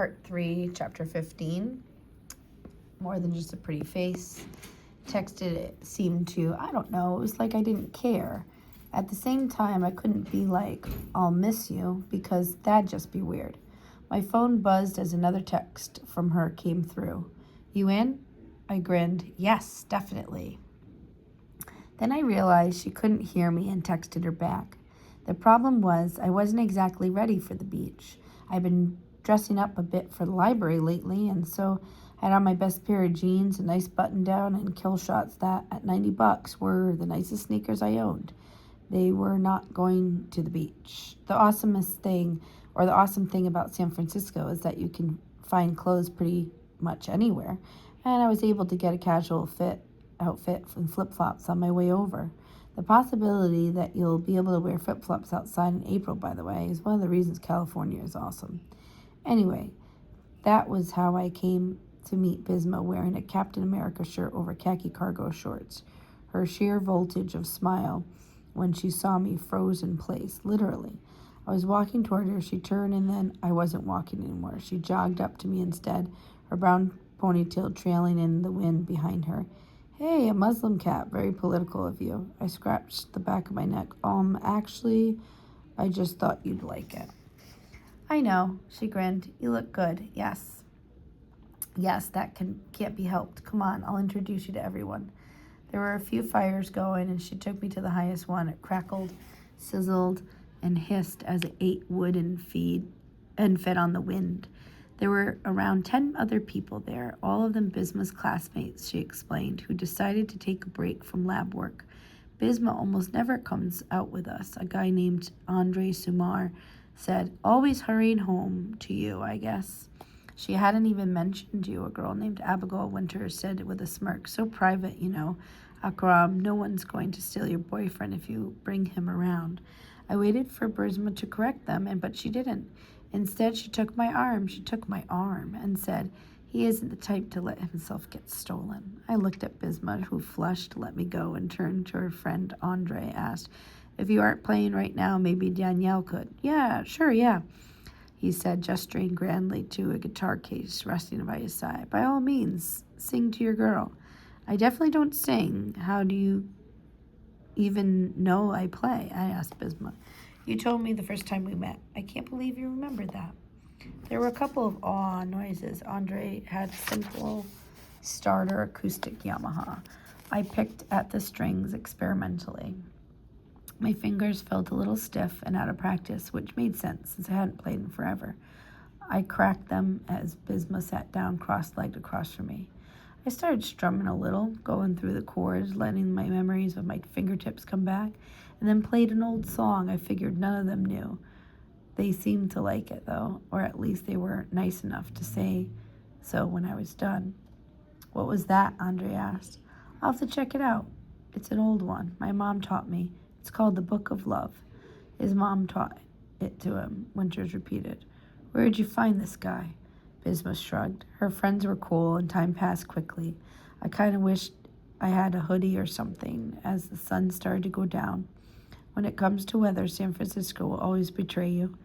Part 3, Chapter 15. More than just a pretty face. Texted it seemed to, I don't know, it was like I didn't care. At the same time, I couldn't be like, I'll miss you, because that'd just be weird. My phone buzzed as another text from her came through. You in? I grinned. Yes, definitely. Then I realized she couldn't hear me and texted her back. The problem was I wasn't exactly ready for the beach. I'd been dressing up a bit for the library lately, and so I had on my best pair of jeans, a nice button down, and kill shots that, at $90, were the nicest sneakers I owned. They were not going to the beach. The awesome thing about San Francisco is that you can find clothes pretty much anywhere, and I was able to get a casual outfit and flip-flops on my way over. The possibility that you'll be able to wear flip-flops outside in April, by the way, is one of the reasons California is awesome. Anyway, that was how I came to meet Bisma wearing a Captain America shirt over khaki cargo shorts. Her sheer voltage of smile when she saw me froze in place, literally. I was walking toward her, she turned, and then I wasn't walking anymore. She jogged up to me instead, her brown ponytail trailing in the wind behind her. Hey, a Muslim cat, very political of you. I scratched the back of my neck. Actually, I just thought you'd like it. I know, she grinned. You look good, yes. Yes, that can't be helped. Come on, I'll introduce you to everyone. There were a few fires going, and she took me to the highest one. It crackled, sizzled, and hissed as it ate wood and fed on the wind. There were around 10 other people there, all of them Bisma's classmates, she explained, who decided to take a break from lab work. Bisma almost never comes out with us, a guy named Andre Sumar said. Always hurrying home to you, I guess. She hadn't even mentioned you, a girl named Abigail Winters said with a smirk. So private, you know. Akram, no one's going to steal your boyfriend if you bring him around. I waited for Bisma to correct them, but she didn't. Instead, she took my arm and said, he isn't the type to let himself get stolen. I looked at Bisma, who flushed, let me go, and turned to her friend Andre, asked, if you aren't playing right now, maybe Danielle could. Yeah, sure, yeah, he said, gesturing grandly to a guitar case resting by his side. By all means, sing to your girl. I definitely don't sing. How do you even know I play? I asked Bisma. You told me the first time we met. I can't believe you remembered that. There were a couple of awe noises. Andre had simple starter acoustic Yamaha. I picked at the strings experimentally. My fingers felt a little stiff and out of practice, which made sense since I hadn't played in forever. I cracked them as Bisma sat down cross-legged across from me. I started strumming a little, going through the chords, letting my memories of my fingertips come back, and then played an old song I figured none of them knew. They seemed to like it, though, or at least they were nice enough to say so when I was done. What was that? Andre asked. I'll have to check it out. It's an old one. My mom taught me. It's called The Book of Love. His mom taught it to him, Winters repeated. Where'd you find this guy? Bisma shrugged. Her friends were cool, and time passed quickly. I kind of wished I had a hoodie or something as the sun started to go down. When it comes to weather, San Francisco will always betray you.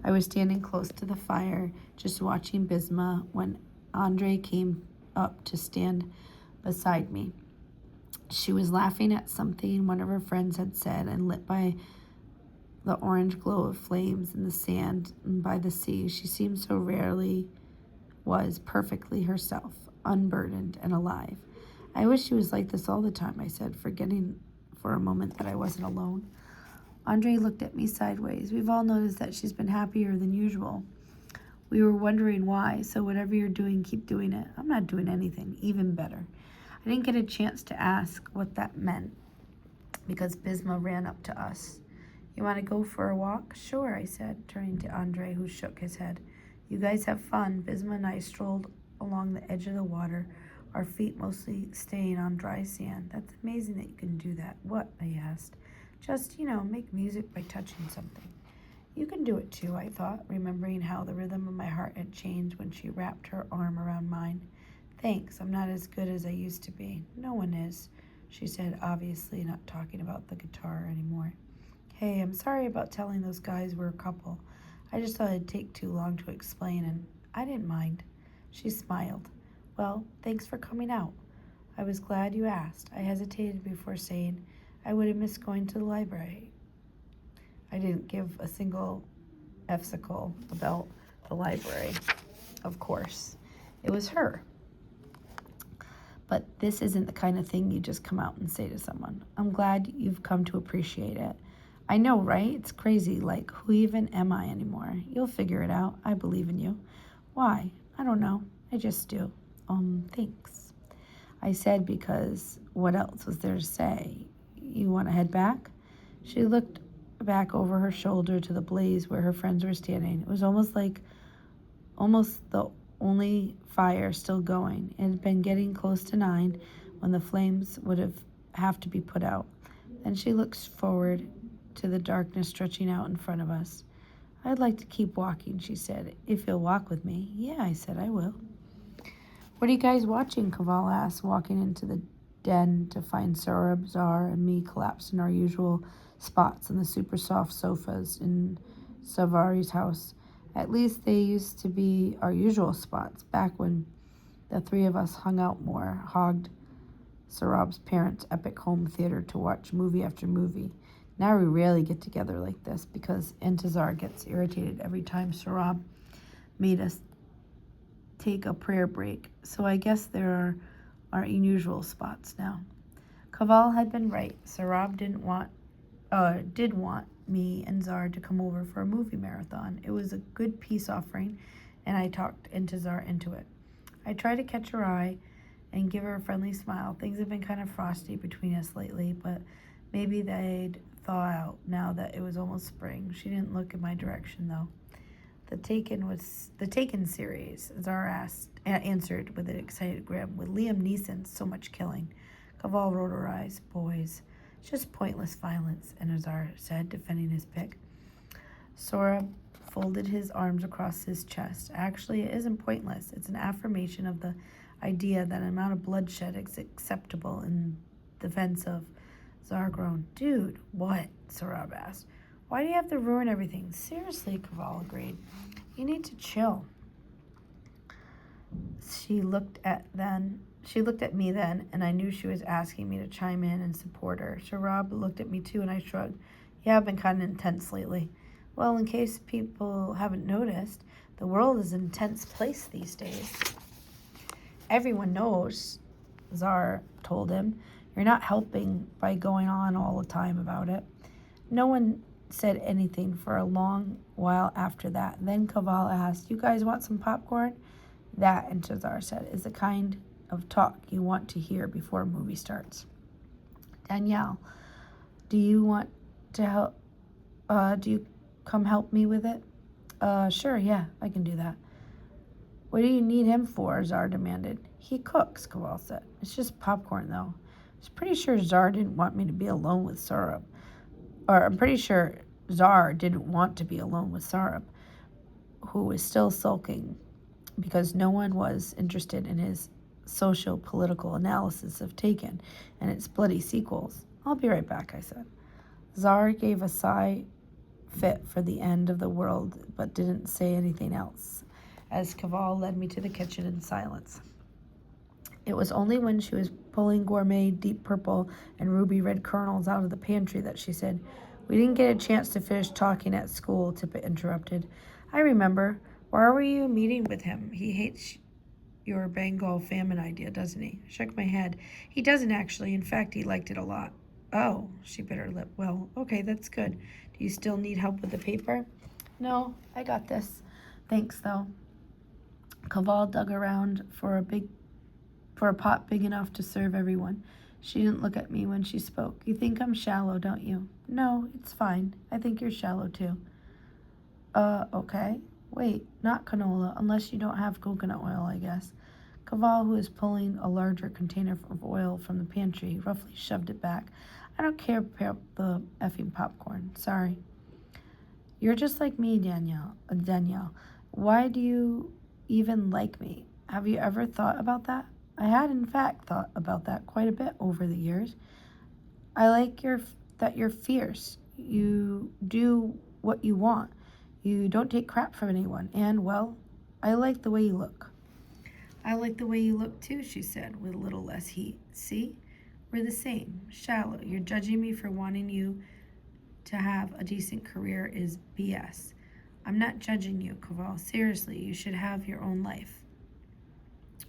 I was standing close to the fire, just watching Bisma, when Andre came up to stand beside me. She was laughing at something one of her friends had said, and lit by the orange glow of flames in the sand and by the sea. She seemed so rarely was perfectly herself, unburdened and alive. I wish she was like this all the time, I said, forgetting for a moment that I wasn't alone. Andre looked at me sideways. We've all noticed that she's been happier than usual. We were wondering why, so whatever you're doing, keep doing it. I'm not doing anything, even better. I didn't get a chance to ask what that meant because Bisma ran up to us. You want to go for a walk? Sure, I said, turning to Andre, who shook his head. You guys have fun. Bisma and I strolled along the edge of the water, our feet mostly staying on dry sand. That's amazing that you can do that. What? I asked. Just, make music by touching something. You can do it too, I thought, remembering how the rhythm of my heart had changed when she wrapped her arm around mine. Thanks, I'm not as good as I used to be. No one is, she said, obviously not talking about the guitar anymore. Hey, I'm sorry about telling those guys we're a couple. I just thought it'd take too long to explain, and I didn't mind. She smiled. Well, thanks for coming out. I was glad you asked. I hesitated before saying I would have missed going to the library. I didn't give a single F-sicle about the library, of course. It was her. But this isn't the kind of thing you just come out and say to someone. I'm glad you've come to appreciate it. I know, right? It's crazy. Like, who even am I anymore? You'll figure it out. I believe in you. Why? I don't know. I just do. Thanks. I said because what else was there to say? You want to head back? She looked back over her shoulder to the blaze where her friends were standing. It was almost the only fire still going. It had been getting close to 9 when the flames would have to be put out. Then she looked forward to the darkness stretching out in front of us. I'd like to keep walking, she said. If you'll walk with me. Yeah, I said, I will. What are you guys watching? Kaval asked, walking into the den to find Saurabh, Zar, and me collapsed in our usual spots on the super soft sofas in Savari's house. At least they used to be our usual spots back when the three of us hung out more, hogged Saurabh's parents' epic home theater to watch movie after movie. Now we rarely get together like this because Intizar gets irritated every time Saurabh made us take a prayer break. So I guess there are our unusual spots now. Kaval had been right. Saurabh did want me and Zar to come over for a movie marathon. It was a good peace offering, and I talked Intizar into it. I tried to catch her eye and give her a friendly smile. Things have been kind of frosty between us lately, but maybe they'd thaw out now that it was almost spring. She didn't look in my direction, though. The Taken series, Zar answered with an excited grin. With Liam Neeson, so much killing. Kaval rolled her eyes. Boys, just pointless violence, Zar said, defending his pick. Sora folded his arms across his chest. Actually, it isn't pointless. It's an affirmation of the idea that an amount of bloodshed is acceptable in defense of. Zar groaned. Dude, what? Saurabh asked. Why do you have to ruin everything? Seriously, Kaval agreed. You need to chill. She looked at me then, and I knew she was asking me to chime in and support her. Saurabh looked at me too, and I shrugged. Yeah, I've been kind of intense lately. Well, in case people haven't noticed, the world is an intense place these days. Everyone knows, Zar told him. You're not helping by going on all the time about it. No one said anything for a long while after that. Then Kaval asked, you guys want some popcorn? That, Intizar said, is the kind of talk you want to hear before a movie starts. Danielle, do you want to help? Do you come help me with it? Sure, yeah, I can do that. What do you need him for? Zar demanded. He cooks, Kaval said. It's just popcorn, though. I was pretty sure Zar didn't want me to be alone with Saurabh. Or I'm pretty sure Zar didn't want to be alone with Saurabh, who was still sulking because no one was interested in his socio-political analysis of Taken and its bloody sequels. I'll be right back, I said. Zar gave a sigh fit for the end of the world, but didn't say anything else, as Kaval led me to the kitchen in silence. It was only when she was pulling gourmet deep purple and ruby red kernels out of the pantry that she said, we didn't get a chance to finish talking at school, Tippett interrupted. I remember. Why were you meeting with him? He hates your Bengal famine idea, doesn't he? I shook my head. He doesn't actually. In fact, he liked it a lot. Oh, she bit her lip. Well, okay, that's good. Do you still need help with the paper? No, I got this. Thanks, though. Kaval dug around for a pot big enough to serve everyone. She didn't look at me when she spoke. You think I'm shallow, don't you? No, it's fine. I think you're shallow, too. Okay. Wait, not canola, unless you don't have coconut oil, I guess. Kaval, who was pulling a larger container of oil from the pantry, roughly shoved it back. I don't care about the effing popcorn. Sorry. You're just like me, Danielle. Why do you even like me? Have you ever thought about that? I had, in fact, thought about that quite a bit over the years. I like that you're fierce. You do what you want. You don't take crap from anyone. And, well, I like the way you look. I like the way you look too, she said, with a little less heat. See? We're the same. Shallow. You're judging me for wanting you to have a decent career is BS. I'm not judging you, Kaval. Seriously, you should have your own life.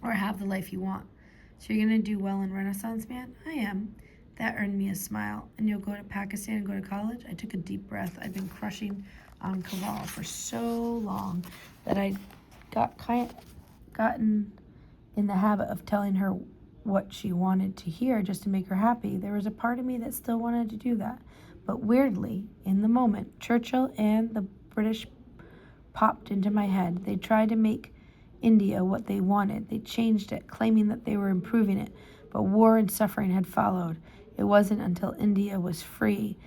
Or have the life you want. So you're going to do well in Renaissance Man? I am. That earned me a smile. And you'll go to Pakistan and go to college? I took a deep breath. I'd been crushing on Kaval for so long that I'd gotten in the habit of telling her what she wanted to hear just to make her happy. There was a part of me that still wanted to do that. But weirdly, in the moment, Churchill and the British popped into my head. They tried to make India what they wanted. They changed it, claiming that they were improving it. But war and suffering had followed. It wasn't until India was free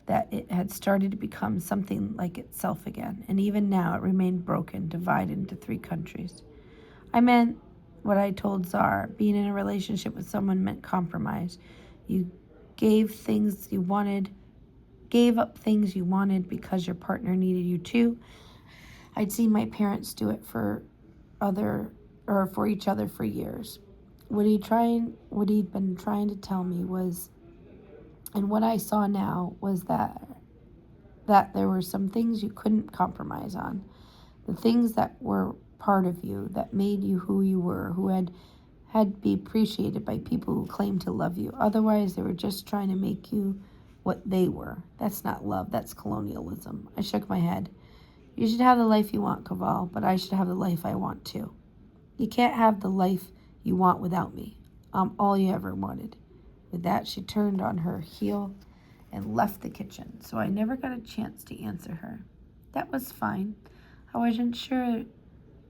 that it had started to become something like itself again. And even now, it remained broken, divided into 3 countries. I meant what I told Tsar. Being in a relationship with someone meant compromise. You gave up things you wanted because your partner needed you too. I'd seen my parents do it for each other for years. What he'd been trying to tell me was, and what I saw now was that there were some things you couldn't compromise on. The things that were part of you, that made you who you were, who had to be appreciated by people who claimed to love you. Otherwise, they were just trying to make you what they were. That's not love, that's colonialism. I shook my head. You should have the life you want, Kaval, but I should have the life I want too. You can't have the life you want without me. I'm all you ever wanted. With that, she turned on her heel and left the kitchen, so I never got a chance to answer her. That was fine. I wasn't sure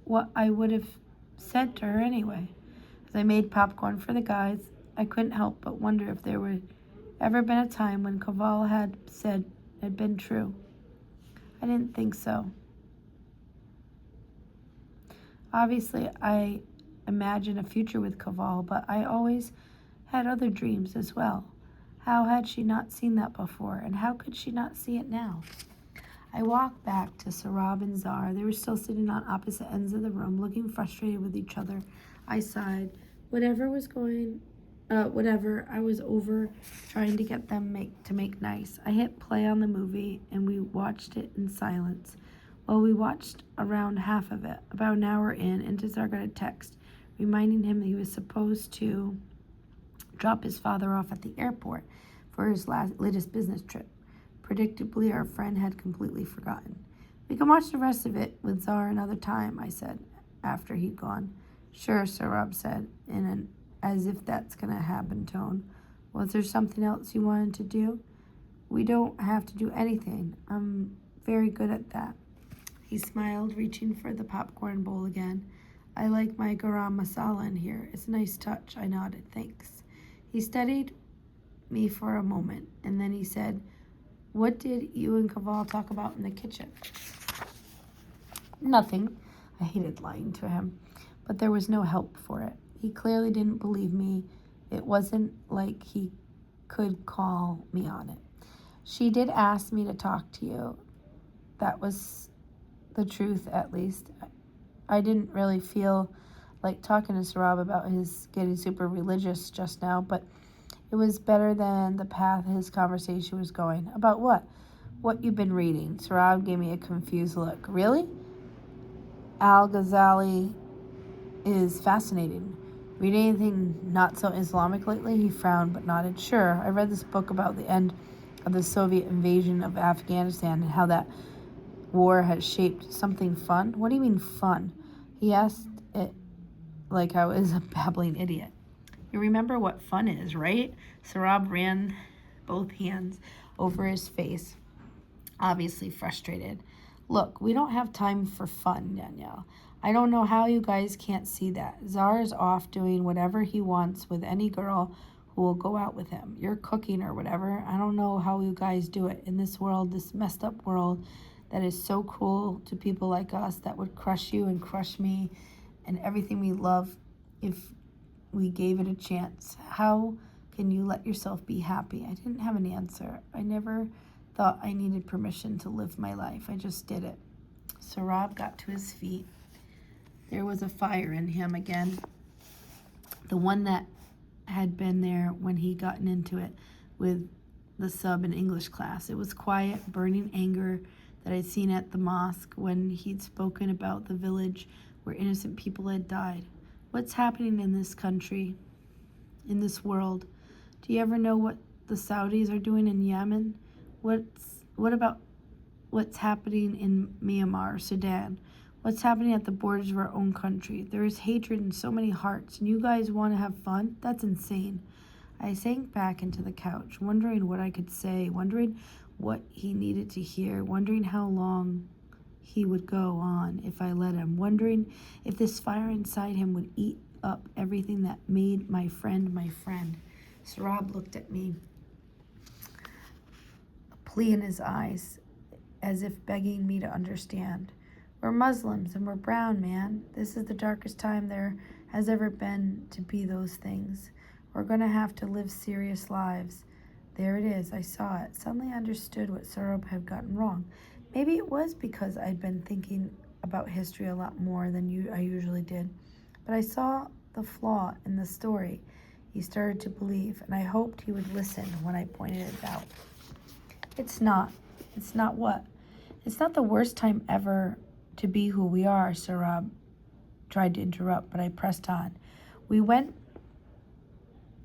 what I would have said to her anyway. As I made popcorn for the guys, I couldn't help but wonder if there would ever been a time when Kaval had said had been true. I didn't think so. Obviously, I imagined a future with Kaval, but I always had other dreams as well. How had she not seen that before, and how could she not see it now? I walked back to Sarab and Zar. They were still sitting on opposite ends of the room, looking frustrated with each other. I sighed. Whatever, I was over trying to get them to make nice. I hit play on the movie, and we watched it in silence. Well, we watched around half of it. About an hour in, Intezar got a text, reminding him that he was supposed to drop his father off at the airport for his latest business trip. Predictably, our friend had completely forgotten. We can watch the rest of it with Tsar another time, I said, after he'd gone. Sure, Sarab said, in an as if that's going to happen tone. Was there something else you wanted to do? We don't have to do anything. I'm very good at that. He smiled, reaching for the popcorn bowl again. I like my garam masala in here. It's a nice touch. I nodded. Thanks. He studied me for a moment, and then he said, what did you and Kaval talk about in the kitchen? Nothing. I hated lying to him, but there was no help for it. He clearly didn't believe me. It wasn't like he could call me on it. She did ask me to talk to you. That was the truth, at least. I didn't really feel like talking to Sarab about his getting super religious just now, but it was better than the path his conversation was going. About what? What you've been reading. Sarab gave me a confused look. Really? Al-Ghazali is fascinating. Read anything not so Islamic lately? He frowned but nodded. Sure, I read this book about the end of the Soviet invasion of Afghanistan and how that war has shaped something fun. What do you mean fun? He asked it like I was a babbling idiot. You remember what fun is, right? Sarab ran both hands over his face, obviously frustrated. Look, we don't have time for fun, Danielle. I don't know how you guys can't see that. Tsar is off doing whatever he wants with any girl who will go out with him. You're cooking or whatever. I don't know how you guys do it in this world, this messed up world that is so cruel to people like us, that would crush you and crush me and everything we love if we gave it a chance. How can you let yourself be happy? I didn't have an answer. I never thought I needed permission to live my life. I just did it. Sarab got to his feet. There was a fire in him again. The one that had been there when he gotten into it with the sub in English class. It was quiet, burning anger that I'd seen at the mosque when he'd spoken about the village where innocent people had died. What's happening in this country, in this world? Do you ever know what the Saudis are doing in Yemen? What about what's happening in Myanmar, Sudan? What's happening at the borders of our own country? There is hatred in so many hearts, and you guys want to have fun? That's insane. I sank back into the couch, wondering what I could say, wondering what he needed to hear, wondering how long he would go on if I let him, wondering if this fire inside him would eat up everything that made my friend my friend. Sarab looked at me, a plea in his eyes, as if begging me to understand. We're Muslims and we're brown, man. This is the darkest time there has ever been to be those things. We're going to have to live serious lives. There it is. I saw it. Suddenly I understood what Sarab had gotten wrong. Maybe it was because I'd been thinking about history a lot more than I usually did. But I saw the flaw in the story. He started to believe, and I hoped he would listen when I pointed it out. It's not. It's not what? It's not the worst time ever to be who we are, Sarab tried to interrupt, but I pressed on. We went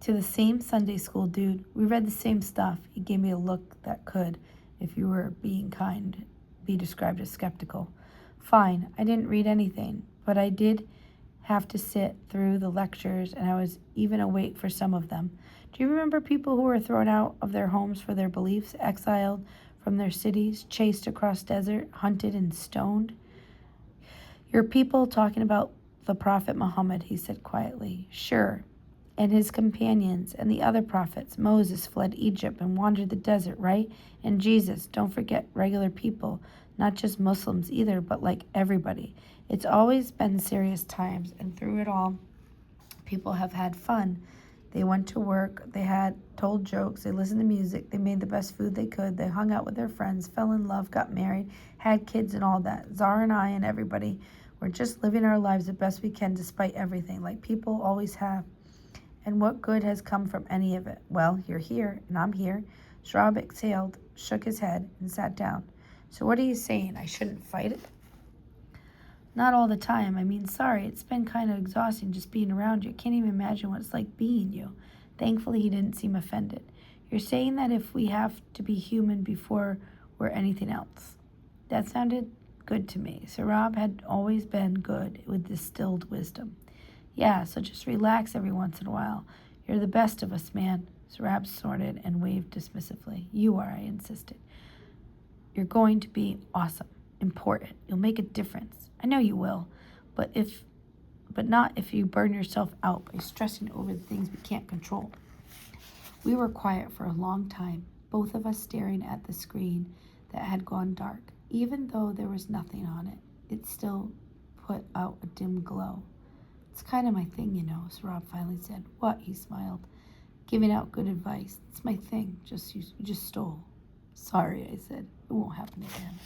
to the same Sunday school, dude. We read the same stuff. He gave me a look that could, if you were being kind, be described as skeptical. Fine, I didn't read anything, but I did have to sit through the lectures, and I was even awake for some of them. Do you remember people who were thrown out of their homes for their beliefs, exiled from their cities, chased across desert, hunted and stoned? Your people talking about the Prophet Muhammad, he said quietly. Sure. And his companions and the other prophets. Moses fled Egypt and wandered the desert, right? And Jesus, don't forget regular people, not just Muslims either, but like everybody. It's always been serious times, and through it all, people have had fun. They went to work, they had told jokes, they listened to music, they made the best food they could, they hung out with their friends, fell in love, got married, had kids and all that. Zara and I and everybody, we're just living our lives the best we can despite everything, like people always have. And what good has come from any of it? Well, you're here, and I'm here. Schraub exhaled, shook his head, and sat down. So what are you saying? I shouldn't fight it? Not all the time. I mean, sorry, it's been kind of exhausting just being around you. I can't even imagine what it's like being you. Thankfully, he didn't seem offended. You're saying that if we have to be human before we're anything else. That sounded good to me. Sarab had always been good with distilled wisdom. Yeah, so just relax every once in a while. You're the best of us, man. Sarab snorted and waved dismissively. You are, I insisted. You're going to be awesome, important. You'll make a difference. I know you will, but not if you burn yourself out by stressing over the things we can't control. We were quiet for a long time, both of us staring at the screen that had gone dark. Even though there was nothing on it, it still put out a dim glow. It's kind of my thing, you know, Sarab finally said. What? He smiled. Giving out good advice. It's my thing. You just stole. Sorry, I said. It won't happen again.